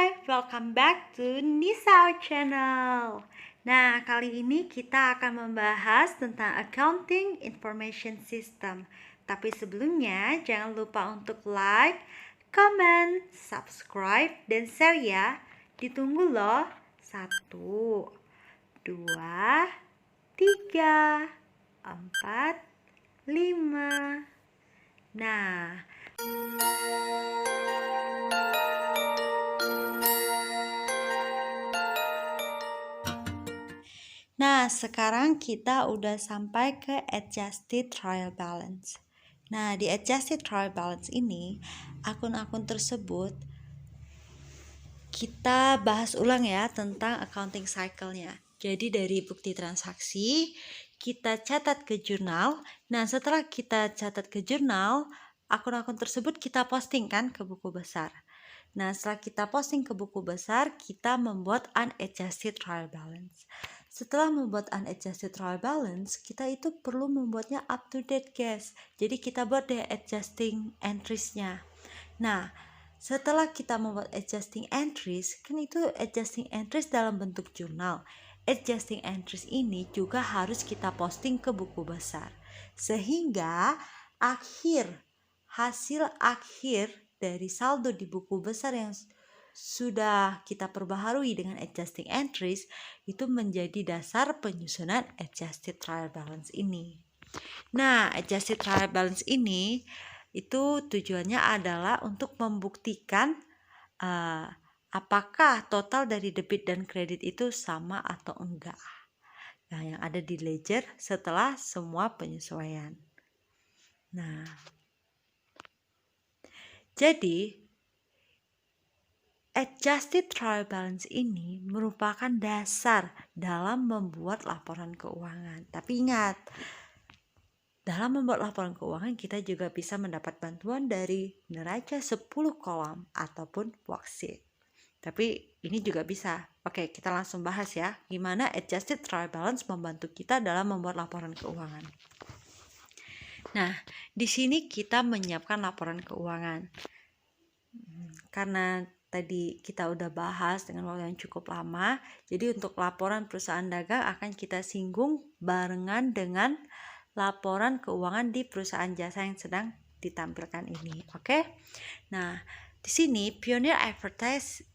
Hai, welcome back to Nisa Channel. Nah, kali ini kita akan membahas tentang Accounting Information System. Tapi sebelumnya, jangan lupa untuk like, comment, subscribe, dan share ya. Ditunggu loh. 1, 2, 3, 4, 5. Nah, sekarang kita udah sampai ke adjusted trial balance. Nah, di adjusted trial balance ini, akun-akun tersebut kita bahas ulang ya tentang accounting cycle-nya. Jadi dari bukti transaksi, kita catat ke jurnal. Nah, setelah kita catat ke jurnal, akun-akun tersebut kita posting kan ke buku besar. Nah, setelah kita posting ke buku besar, kita membuat unadjusted trial balance. Setelah membuat unadjusted trial balance, kita itu perlu membuatnya up to date, guys. Jadi kita buat deh adjusting entries-nya. Nah, setelah kita membuat adjusting entries, kan itu adjusting entries dalam bentuk jurnal. Adjusting entries ini juga harus kita posting ke buku besar. Sehingga hasil akhir dari saldo di buku besar yang sudah kita perbaharui dengan adjusting entries itu menjadi dasar penyusunan adjusted trial balance ini. Nah, adjusted trial balance ini itu tujuannya adalah untuk membuktikan apakah total dari debit dan kredit itu sama atau enggak. Nah, yang ada di ledger setelah semua penyesuaian. Nah, jadi adjusted trial balance ini merupakan dasar dalam membuat laporan keuangan. Tapi ingat, dalam membuat laporan keuangan kita juga bisa mendapat bantuan dari neraca 10 kolom ataupun worksheet. Tapi ini juga bisa. Oke, kita langsung bahas ya, gimana adjusted trial balance membantu kita dalam membuat laporan keuangan. Nah, di sini kita menyiapkan laporan keuangan. Karena tadi kita udah bahas dengan waktu yang cukup lama, jadi untuk laporan perusahaan dagang akan kita singgung barengan dengan laporan keuangan di perusahaan jasa yang sedang ditampilkan ini. Oke? Nah, di sini Pioneer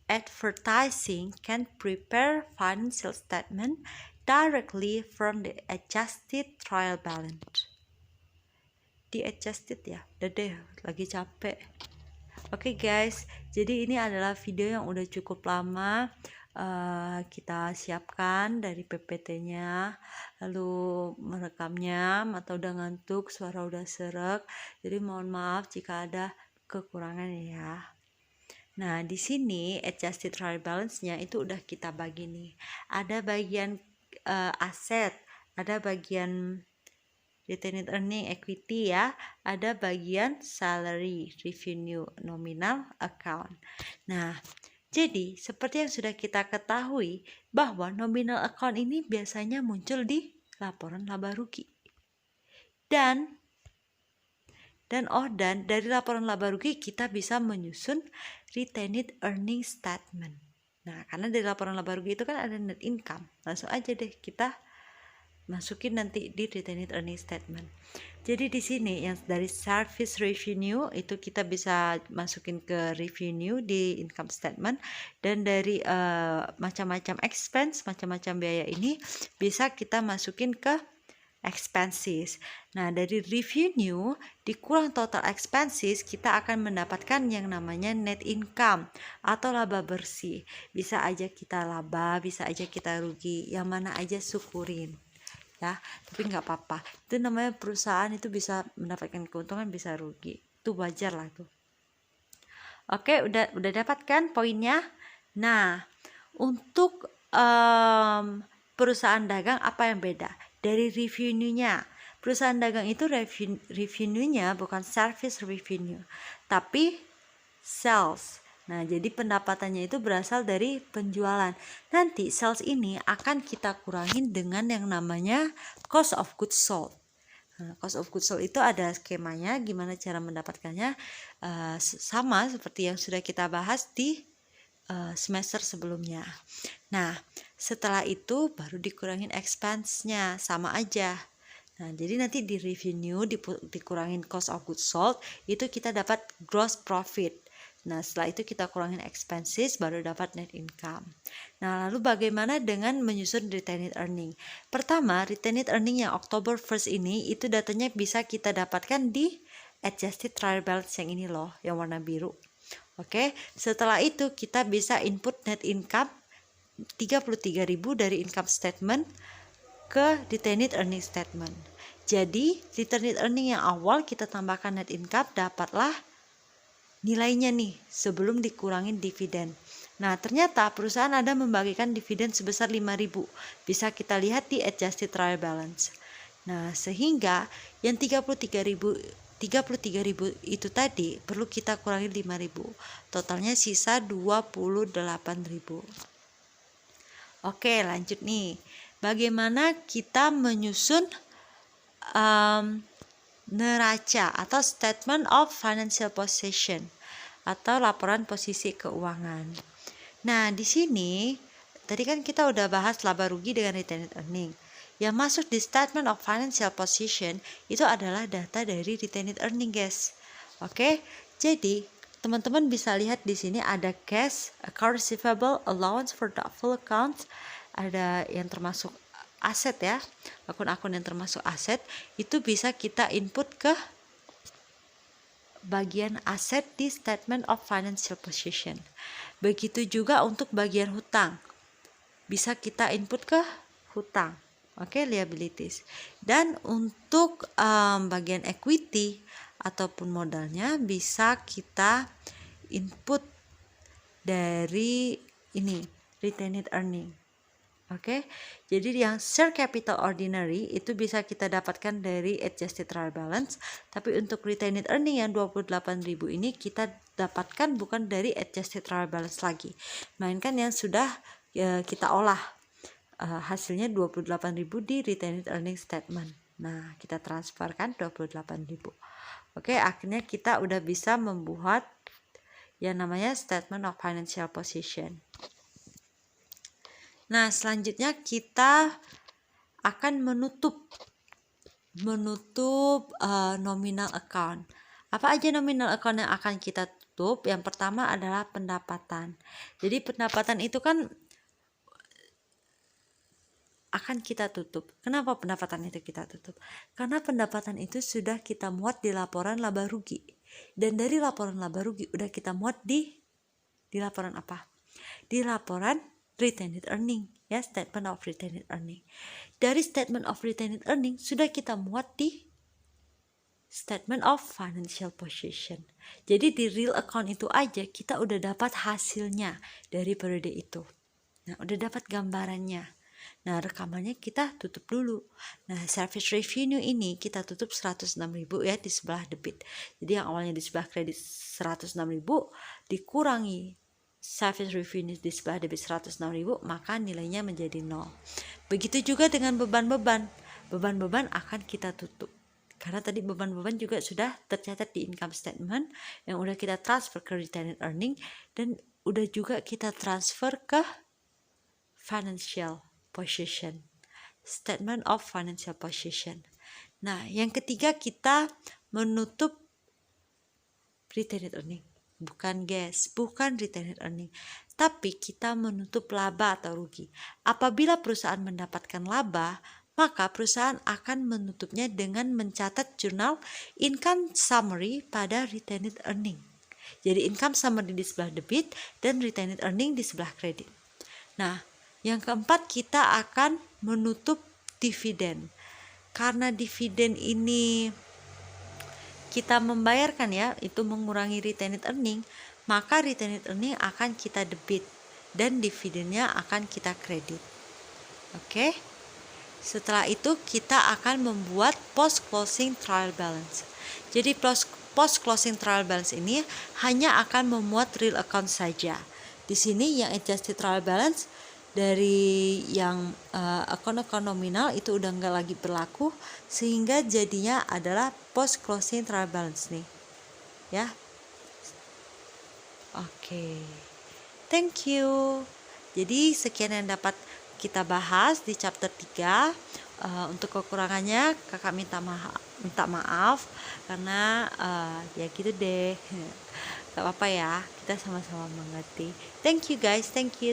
Advertising can prepare financial statement directly from the adjusted trial balance. Di adjusted ya, udah deh, lagi capek. Oke guys, jadi ini adalah video yang udah cukup lama kita siapkan dari PPT-nya, lalu merekamnya, mata udah ngantuk, suara udah serak, jadi mohon maaf jika ada kekurangan ya. Nah, di sini adjusted trial balance-nya itu udah kita bagi nih. Ada bagian aset, ada bagian retained earning equity ya, ada bagian salary, revenue, nominal account. Nah, jadi seperti yang sudah kita ketahui bahwa nominal account ini biasanya muncul di laporan laba rugi. Dan dari laporan laba rugi kita bisa menyusun retained earning statement. Nah, karena dari laporan laba rugi itu kan ada net income. Langsung aja deh kita masukin nanti di retained earning statement. Jadi di sini yang dari service revenue itu kita bisa masukin ke revenue di income statement, dan dari macam-macam expense, macam-macam biaya ini bisa kita masukin ke expenses. Nah, dari revenue dikurang total expenses kita akan mendapatkan yang namanya net income atau laba bersih. Bisa aja kita laba, bisa aja kita rugi, yang mana aja syukurin ya, tapi nggak apa-apa, itu namanya perusahaan itu bisa mendapatkan keuntungan bisa rugi, itu wajar lah tuh. Oke, udah dapatkan poinnya. Nah, untuk perusahaan dagang apa yang beda dari revenue-nya? Perusahaan dagang itu revenue-nya bukan service revenue tapi sales. Nah, jadi pendapatannya itu berasal dari penjualan. Nanti sales ini akan kita kurangin dengan yang namanya cost of goods sold. Nah, cost of goods sold itu ada skemanya, gimana cara mendapatkannya, sama seperti yang sudah kita bahas di semester sebelumnya. Nah, setelah itu baru dikurangin expense-nya, sama aja. Nah, jadi nanti di revenue dikurangin cost of goods sold, itu kita dapat gross profit. Nah, setelah itu kita kurangin expenses, baru dapat net income. Nah, lalu bagaimana dengan menyusun retained earning? Pertama, retained earning yang October 1st ini, itu datanya bisa kita dapatkan di adjusted trial balance yang ini loh, yang warna biru. Oke, setelah itu kita bisa input net income 33.000 dari income statement ke retained earning statement. Jadi, retained earning yang awal kita tambahkan net income, dapatlah nilainya nih sebelum dikurangin dividen. Nah, ternyata perusahaan ada membagikan dividen sebesar 5.000. Bisa kita lihat di adjusted trial balance. Nah, sehingga yang 33.000 itu tadi perlu kita kurangi 5.000. Totalnya sisa 28.000. Oke, lanjut nih. Bagaimana kita menyusun neraca atau statement of financial position atau laporan posisi keuangan. Nah, di sini tadi kan kita udah bahas laba rugi dengan retained earning. Yang masuk di statement of financial position itu adalah data dari retained earning, guys. Oke, jadi teman-teman bisa lihat di sini ada cash, account receivable, allowance for doubtful accounts, ada yang termasuk aset ya, akun-akun yang termasuk aset itu bisa kita input ke bagian aset di statement of financial position. Begitu juga untuk bagian hutang, bisa kita input ke hutang. Oke, liabilities. Dan untuk bagian equity ataupun modalnya bisa kita input dari ini retained earning. Oke, jadi yang share capital ordinary itu bisa kita dapatkan dari adjusted trial balance, tapi untuk retained earning yang 28.000 ini kita dapatkan bukan dari adjusted trial balance lagi, melainkan yang sudah kita olah hasilnya 28.000 di retained earning statement. Nah, kita transferkan 28.000. Oke, akhirnya kita udah bisa membuat yang namanya statement of financial position. Nah, selanjutnya kita akan menutup nominal account. Apa aja nominal account yang akan kita tutup? Yang pertama adalah pendapatan. Jadi pendapatan itu kan akan kita tutup. Kenapa pendapatan itu kita tutup? Karena pendapatan itu sudah kita muat di laporan laba rugi. Dan dari laporan laba rugi udah kita muat di laporan apa? Di laporan retained earning, ya, statement of retained earning. Dari statement of retained earning sudah kita muat di statement of financial position. Jadi di real account itu aja kita udah dapat hasilnya dari periode itu. Nah, udah dapat gambarannya. Nah, rekamannya kita tutup dulu. Nah, service revenue ini kita tutup 106.000 ya di sebelah debit. Jadi yang awalnya di sebelah kredit 106.000 dikurangi service revenue di sebelah debit 106.000, maka nilainya menjadi 0. Begitu juga dengan beban-beban. Beban-beban akan kita tutup. Karena tadi beban-beban juga sudah tercatat di income statement yang udah kita transfer ke retained earning dan udah juga kita transfer ke financial position, statement of financial position. Nah, yang ketiga kita menutup retained earning. Bukan retained earning, tapi kita menutup laba atau rugi. Apabila perusahaan mendapatkan laba, maka perusahaan akan menutupnya dengan mencatat jurnal income summary pada retained earning. Jadi income summary di sebelah debit dan retained earning di sebelah kredit. Nah, yang keempat kita akan menutup dividen. Karena dividen ini kita membayarkan ya, itu mengurangi retained earning, maka retained earning akan kita debit dan dividennya akan kita kredit. Oke. Setelah itu kita akan membuat post closing trial balance. Jadi post closing trial balance ini hanya akan memuat real account saja. Di sini yang adjusted trial balance dari yang akun-akun nominal itu udah nggak lagi berlaku, sehingga jadinya adalah post closing trial balance nih ya. Oke, Thank you. Jadi sekian yang dapat kita bahas di chapter 3. Untuk kekurangannya kakak minta maaf karena ya gitu deh. Gak apa-apa ya, kita sama-sama mengerti. Thank you guys, thank you.